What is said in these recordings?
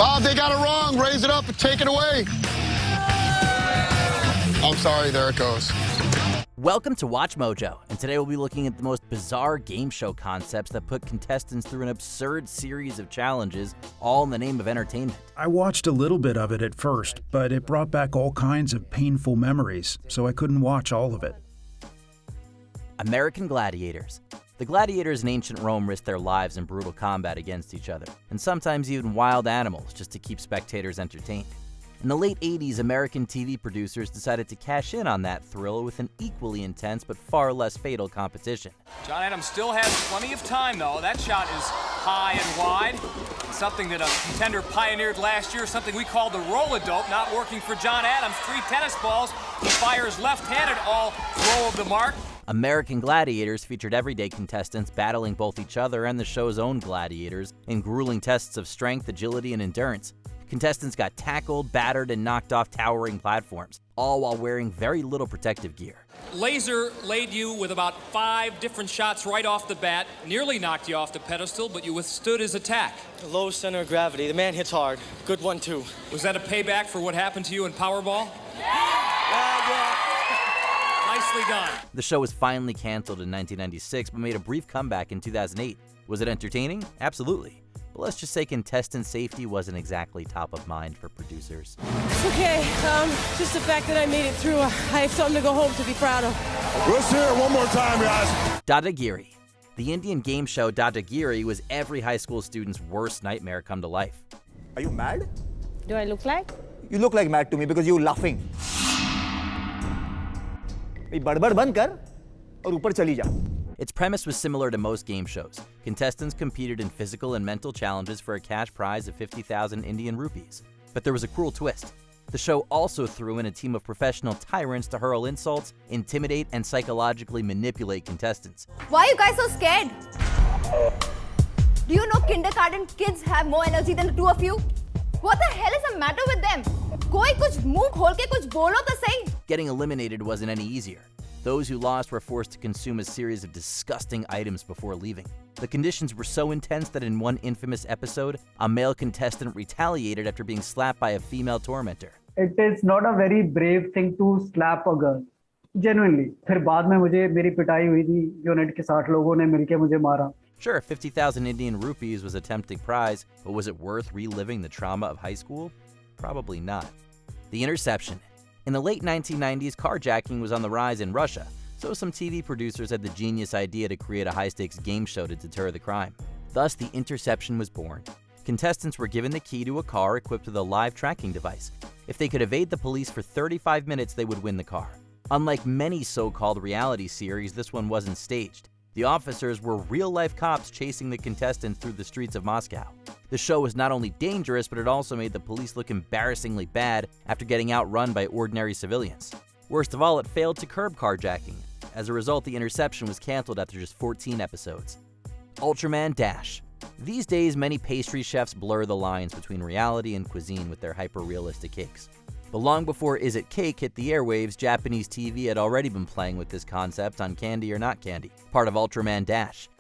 Bob, they got it wrong. Raise it up and take it away. I'm sorry, there it goes. Welcome to Watch Mojo, and today we'll be looking at the most bizarre game show concepts that put contestants through an absurd series of challenges, all in the name of entertainment. I watched a little bit of it at first, but it brought back all kinds of painful memories, so I couldn't watch all of it. American Gladiators. The gladiators in ancient Rome risked their lives in brutal combat against each other, and sometimes even wild animals, just to keep spectators entertained. In the late 80s, American TV producers decided to cash in on that thrill with an equally intense but far less fatal competition. John Adams still has plenty of time, though. That shot is high and wide. Something that a contender pioneered last year, something we called the roll-a-dope, not working for John Adams. 3 tennis balls. He fires left-handed, all low of the mark. American Gladiators featured everyday contestants battling both each other and the show's own gladiators in grueling tests of strength, agility, and endurance. Contestants got tackled, battered, and knocked off towering platforms, all while wearing very little protective gear. Laser laid you with about 5 different shots right off the bat, nearly knocked you off the pedestal, but you withstood his attack. Low center of gravity. The man hits hard. Good one, too. Was that a payback for what happened to you in Powerball? Yeah. Nicely done. The show was finally canceled in 1996, but made a brief comeback in 2008. Was it entertaining? Absolutely. But let's just say contestant safety wasn't exactly top of mind for producers. It's okay. Just the fact that I made it through, I have something to go home to be proud of. Let's hear it one more time, guys. Dadagiri. The Indian game show Dadagiri was every high school student's worst nightmare come to life. Are you mad? Do I look like? You look like mad to me because you're laughing. बड़बड़ बंद कर और ऊपर चली जा. Its premise was similar to most game shows. Contestants competed in physical and mental challenges for a cash prize of 50,000 Indian rupees. But there was a cruel twist. The show also threw in a team of professional tyrants to hurl insults, intimidate, and psychologically manipulate contestants. Why are you guys so scared? Do you know kindergarten kids have more energy than the two of you? What the hell is the matter with them? कोई कुछ मुंह खोल के कुछ बोलो तो सही. Getting eliminated wasn't any easier. Those who lost were forced to consume a series of disgusting items before leaving. The conditions were so intense that in one infamous episode, a male contestant retaliated after being slapped by a female tormentor. It is not a very brave thing to slap a girl. Genuinely. फिर बाद में मुझे मेरी पिटाई हुई थी. Unit के 60 लोगों ने मिलके मुझे मारा. Sure, 50,000 Indian rupees was a tempting prize, but was it worth reliving the trauma of high school? Probably not. The Interception. In the late 1990s, carjacking was on the rise in Russia, so some TV producers had the genius idea to create a high-stakes game show to deter the crime. Thus, the Interception was born. Contestants were given the key to a car equipped with a live tracking device. If they could evade the police for 35 minutes, they would win the car. Unlike many so-called reality series, this one wasn't staged. The officers were real-life cops chasing the contestants through the streets of Moscow. The show was not only dangerous, but it also made the police look embarrassingly bad after getting outrun by ordinary civilians. Worst of all, it failed to curb carjacking. As a result, the Interception was canceled after just 14 episodes. Ultraman Dash. These days, many pastry chefs blur the lines between reality and cuisine with their hyper-realistic cakes. But long before Is It Cake hit the airwaves, Japanese TV had already been playing with this concept on Candy or Not Candy, part of Ultraman Dash.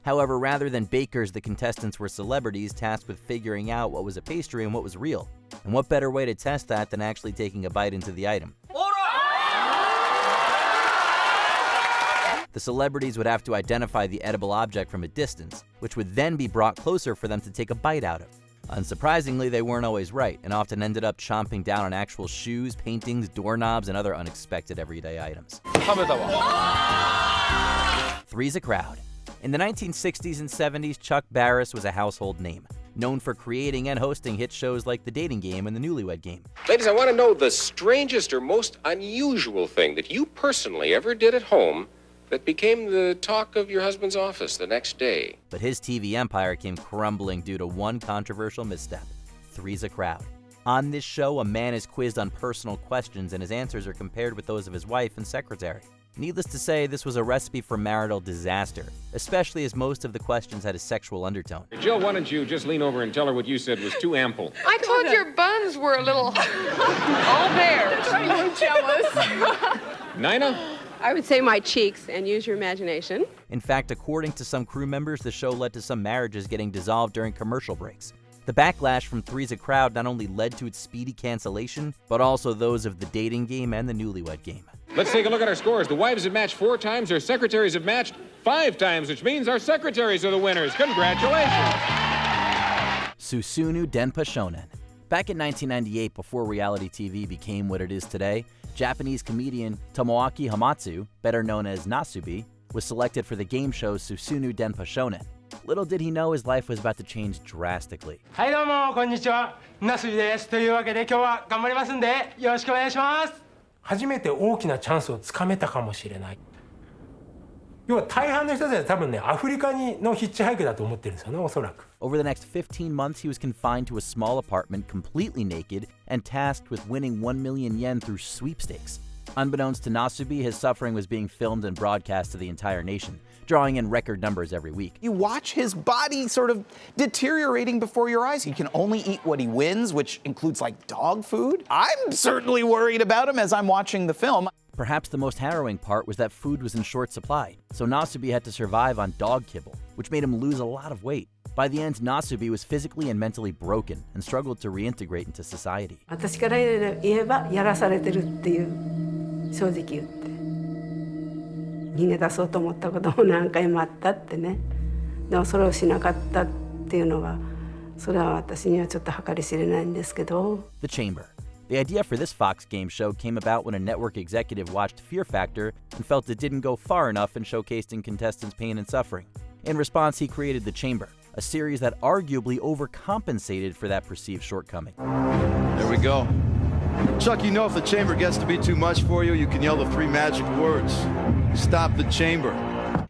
However, rather than bakers, the contestants were celebrities tasked with figuring out what was a pastry and what was real. And what better way to test that than actually taking a bite into the item? The celebrities would have to identify the edible object from a distance, which would then be brought closer for them to take a bite out of. Unsurprisingly, they weren't always right, and often ended up chomping down on actual shoes, paintings, doorknobs, and other unexpected everyday items. Three's a Crowd. In the 1960s and 70s, Chuck Barris was a household name, known for creating and hosting hit shows like The Dating Game and The Newlywed Game. Ladies, I want to know the strangest or most unusual thing that you personally ever did at home that became the talk of your husband's office the next day. But his TV empire came crumbling due to one controversial misstep. Three's a Crowd. On this show, a man is quizzed on personal questions and his answers are compared with those of his wife and secretary. Needless to say, this was a recipe for marital disaster, especially as most of the questions had a sexual undertone. Jill, why don't you just lean over and tell her what you said was too ample? I told your buns were a little all there. I'm jealous. Nina, I would say my cheeks and use your imagination. In fact, according to some crew members, the show led to some marriages getting dissolved during commercial breaks. The backlash from Three's a Crowd not only led to its speedy cancellation, but also those of the dating game and the newlywed game. Let's take a look at our scores. The wives have matched 4 times, our secretaries have matched 5 times, which means our secretaries are the winners. Congratulations! Susunu Denpa Shōnen. Back in 1998, before reality TV became what it is today, Japanese comedian Tomoaki Hamatsu, better known as Nasubi, was selected for the game show Susunu Denpa Shōnen. Little did he know his life was about to change drastically. はいどうもこんにちは、ナスビです。というわけで今日は頑張りますんでよろしくお願いします。初めて大きなチャンスをつかめたかもしれない。要は大半の人たちは多分ね、アフリカのヒッチハイクだと思ってるんですよね、おそらく。Over the next 15 months, he was confined to a small apartment, completely naked, and tasked with winning 1 million yen through sweepstakes. Unbeknownst to Nasubi, his suffering was being filmed and broadcast to the entire nation, drawing in record numbers every week. You watch his body sort of deteriorating before your eyes. He can only eat what he wins, which includes like dog food. I'm certainly worried about him as I'm watching the film. Perhaps the most harrowing part was that food was in short supply, so Nasubi had to survive on dog kibble, which made him lose a lot of weight. By the end, Nasubi was physically and mentally broken and struggled to reintegrate into society. 私から言えばやらされてるっていう正直言って。逃げ出そうと思ったことも何回もあったってね。でもそれをしなかったっていうのが、それは私にはちょっと計り知れないんですけど。The Chamber. The idea for this Fox game show came about when a network executive watched Fear Factor and felt it didn't go far enough in showcasing contestants' pain and suffering. In response, he created The Chamber, a series that arguably overcompensated for that perceived shortcoming. There we go. Chuck, you know if the chamber gets to be too much for you, you can yell the 3 magic words. Stop the chamber.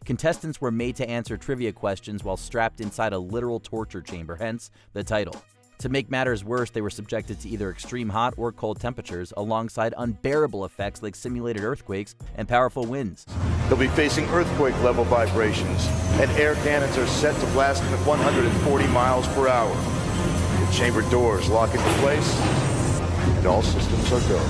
Contestants were made to answer trivia questions while strapped inside a literal torture chamber, hence the title. To make matters worse, they were subjected to either extreme hot or cold temperatures, alongside unbearable effects like simulated earthquakes and powerful winds. They'll be facing earthquake-level vibrations, and air cannons are set to blast them at 140 miles per hour. The chamber doors lock into place, and all systems are go.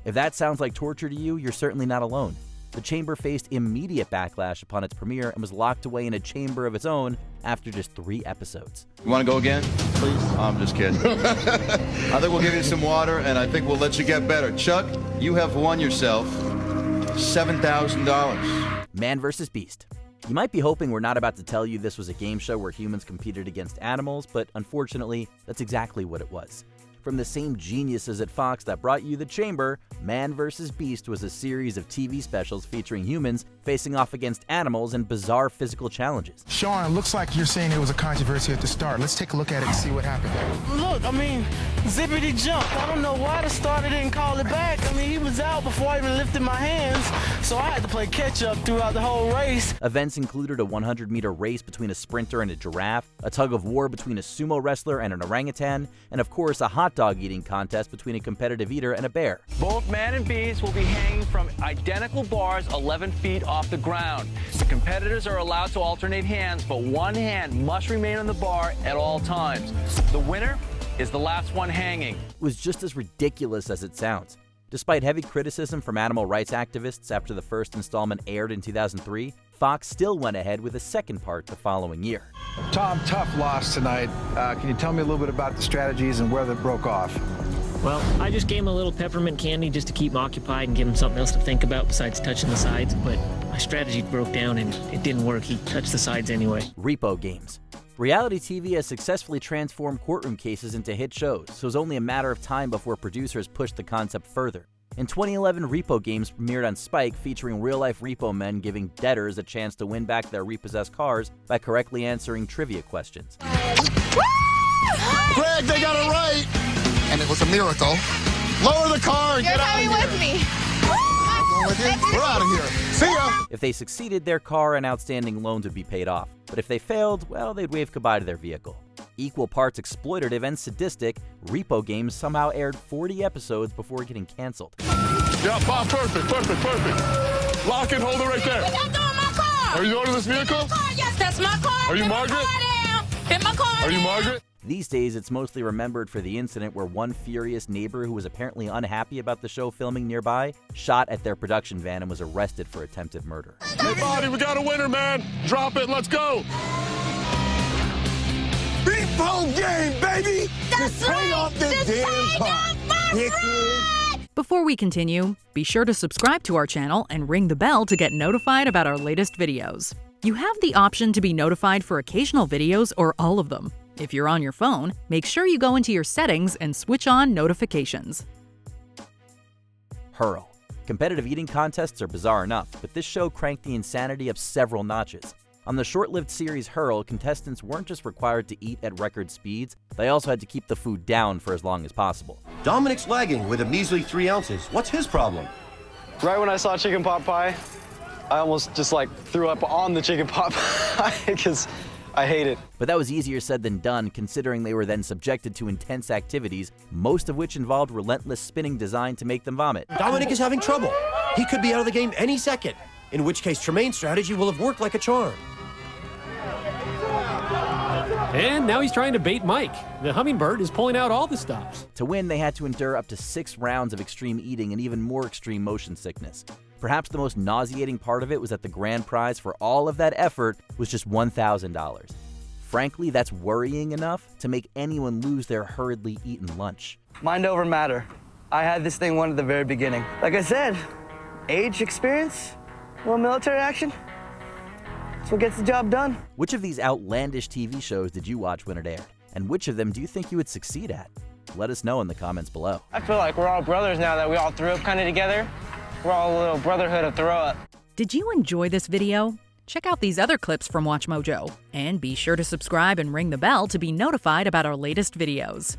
If that sounds like torture to you, you're certainly not alone. The Chamber faced immediate backlash upon its premiere and was locked away in a chamber of its own after just 3 episodes. You want to go again? Please? I'm just kidding. I think we'll give you some water, and I think we'll let you get better. Chuck, you have won yourself $7,000. Man vs. Beast. You might be hoping we're not about to tell you this was a game show where humans competed against animals, but unfortunately, that's exactly what it was. From the same geniuses at Fox that brought you The Chamber, Man vs. Beast was a series of TV specials featuring humans facing off against animals in bizarre physical challenges. Sean, looks like you're saying there was a controversy at the start. Let's take a look at it and see what happened. Look, I mean, zippity jumped. I don't know why the starter didn't call it back. I mean, he was out before I even lifted my hands, so I had to play catch-up throughout the whole race. Events included a 100-meter race between a sprinter and a giraffe, a tug-of-war between a sumo wrestler and an orangutan, and of course a hot dog eating contest between a competitive eater and a bear. Both man and beast will be hanging from identical bars 11 feet off the ground. The competitors are allowed to alternate hands, but one hand must remain on the bar at all times. The winner is the last one hanging. It was just as ridiculous as it sounds. Despite heavy criticism from animal rights activists after the first installment aired in 2003, Fox still went ahead with a second part the following year. Tom, tough loss tonight. Can you tell me a little bit about the strategies and where they broke off? Well, I just gave him a little peppermint candy just to keep him occupied and give him something else to think about besides touching the sides, but my strategy broke down and it didn't work. He touched the sides anyway. Repo Games. Reality TV has successfully transformed courtroom cases into hit shows, so it was only a matter of time before producers pushed the concept further. In 2011, Repo Games premiered on Spike, featuring real-life repo men giving debtors a chance to win back their repossessed cars by correctly answering trivia questions. Greg, they got it right! And it was a miracle. Lower the car and get out of here. You're coming with me. We're out of here. See ya! If they succeeded, their car and outstanding loans would be paid off. But if they failed, well, they'd wave goodbye to their vehicle. Equal parts exploitative and sadistic, Repo Games somehow aired 40 episodes before getting canceled. Yeah, Bob, perfect. Lock it, hold it right there. What y'all doing my car? Are you owning this vehicle? Yes, that's my car. Are you Margaret? In my car. Are you Margaret? These days, it's mostly remembered for the incident where one furious neighbor who was apparently unhappy about the show filming nearby shot at their production van and was arrested for attempted murder. Hey, Body, we got a winner, man. Drop it. Let's go. Repo game, baby. Just pay off this damn pot. Before we continue, be sure to subscribe to our channel and ring the bell to get notified about our latest videos. You have the option to be notified for occasional videos or all of them. If you're on your phone, make sure you go into your settings and switch on notifications. Hurl. Competitive eating contests are bizarre enough, but this show cranked the insanity up several notches. On the short-lived series Hurl, contestants weren't just required to eat at record speeds, they also had to keep the food down for as long as possible. Dominic's lagging with a measly 3 ounces. What's his problem? Right when I saw chicken pot pie, I almost just threw up on the chicken pot pie because I hate it. But that was easier said than done, considering they were then subjected to intense activities, most of which involved relentless spinning designed to make them vomit. Dominic is having trouble. He could be out of the game any second, in which case Tremaine's strategy will have worked like a charm. And now he's trying to bait Mike. The hummingbird is pulling out all the stops. To win, they had to endure up to 6 rounds of extreme eating and even more extreme motion sickness. Perhaps the most nauseating part of it was that the grand prize for all of that effort was just $1,000. Frankly, that's worrying enough to make anyone lose their hurriedly eaten lunch. Mind over matter. I had this thing won at the very beginning. Like I said, age, experience, a little military action. That's what gets the job done. Which of these outlandish TV shows did you watch when it aired? And which of them do you think you would succeed at? Let us know in the comments below. I feel like we're all brothers now that we all threw up kind of together. We're all a little brotherhood of throw up. Did you enjoy this video? Check out these other clips from WatchMojo. And be sure to subscribe and ring the bell to be notified about our latest videos.